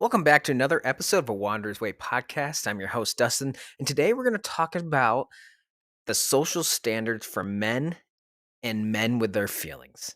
Welcome back to another episode of a Wanderer's Way podcast. I'm your host, Dustin, and today we're going to talk about the social standards for men and men with their feelings.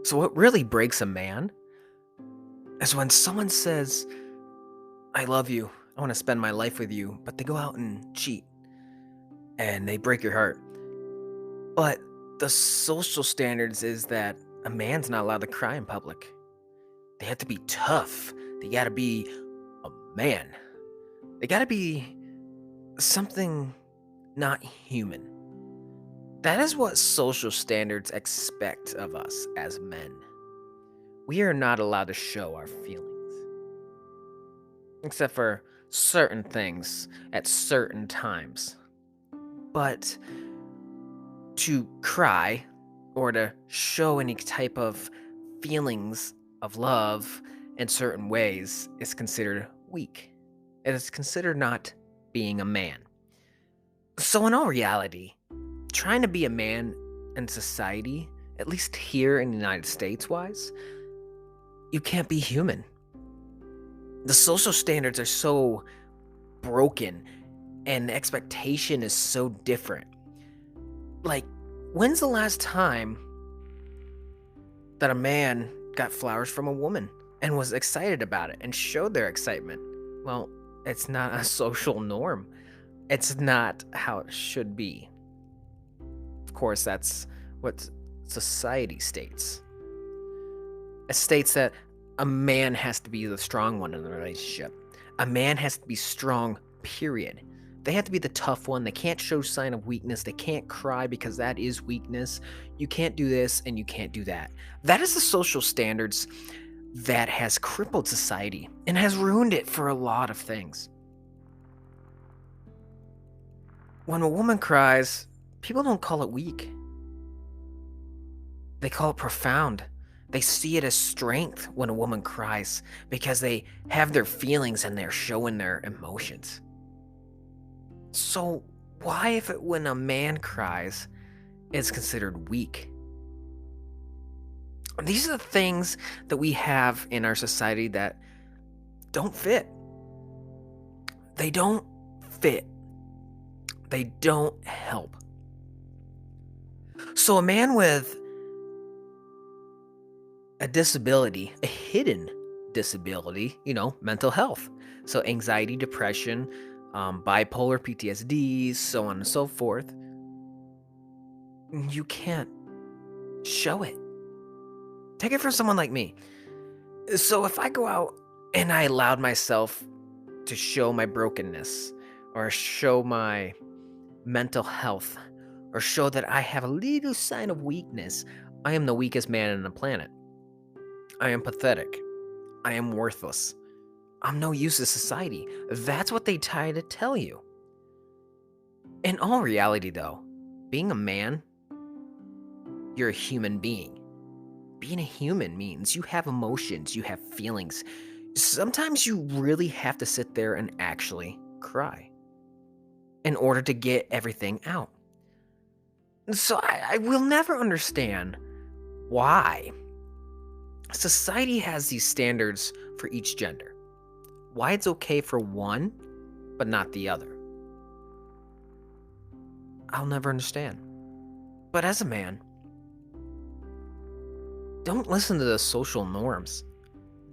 So, what really breaks a man is when someone says, I love you, I want to spend my life with you, but they go out and cheat and they break your heart. But the social standards is that a man's not allowed to cry in public. They have to be tough. They got to be a man. They got to be something not human. That is what social standards expect of us as men. We are not allowed to show our feelings, except for certain things at certain times. But to cry or to show any type of feelings of love in certain ways is considered weak. It is considered not being a man. So, in all reality, trying to be a man in society, at least here in the United States wise, you can't be human. The social standards are so broken and the expectation is so different. Like, when's the last time that a man got flowers from a woman and was excited about it and showed their excitement? Well, it's not a social norm. It's not how it should be. Of course, that's what society states. It states that a man has to be the strong one in the relationship. A man has to be strong, period. They have to be the tough one. They can't show sign of weakness. They can't cry because that is weakness. You can't do this and you can't do that. That is the social standards that has crippled society and has ruined it for a lot of things. When a woman cries, people don't call it weak. They call it profound. They see it as strength when a woman cries because they have their feelings and they're showing their emotions. So why if when a man cries, it's considered weak? These are the things that we have in our society that don't fit. They don't fit. They don't help. So a man with a disability, a hidden disability, mental health. So anxiety, depression, bipolar, PTSD, so on and so forth. You can't show it. Take it from someone like me. So if I go out and I allowed myself to show my brokenness or show my mental health or show that I have a little sign of weakness, I am the weakest man on the planet. I am pathetic. I am worthless. I'm no use to society. That's what they try to tell you. In all reality, though, being a man, you're a human being. Being a human means you have emotions, you have feelings. Sometimes you really have to sit there and actually cry in order to get everything out. So I will never understand why society has these standards for each gender. Why it's okay for one, but not the other. I'll never understand. But as a man, don't listen to the social norms.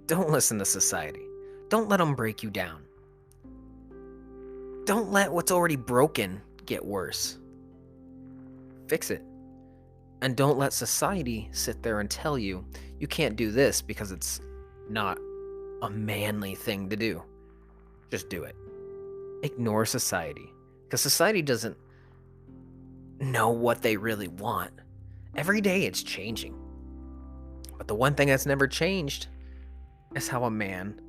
Don't listen to society. Don't let them break you down. Don't let what's already broken get worse. Fix it. And don't let society sit there and tell you you can't do this because it's not a manly thing to do. Just do it. Ignore society. Because society doesn't know what they really want. Every day it's changing. But the one thing that's never changed is how a man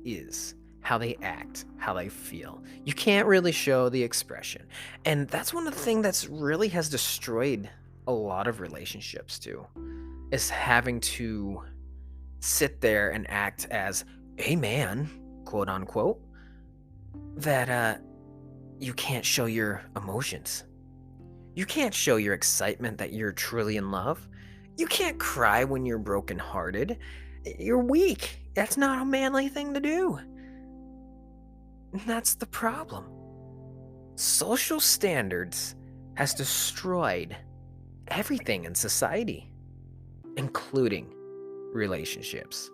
is, how they act, how they feel. You can't really show the expression. And that's one of the things that's really has destroyed a lot of relationships too, is having to sit there and act as a man, quote unquote, that you can't show your emotions. You can't show your excitement that you're truly in love. You can't cry when you're brokenhearted. You're weak. That's not a manly thing to do. And that's the problem. Social standards has destroyed everything in society, including relationships.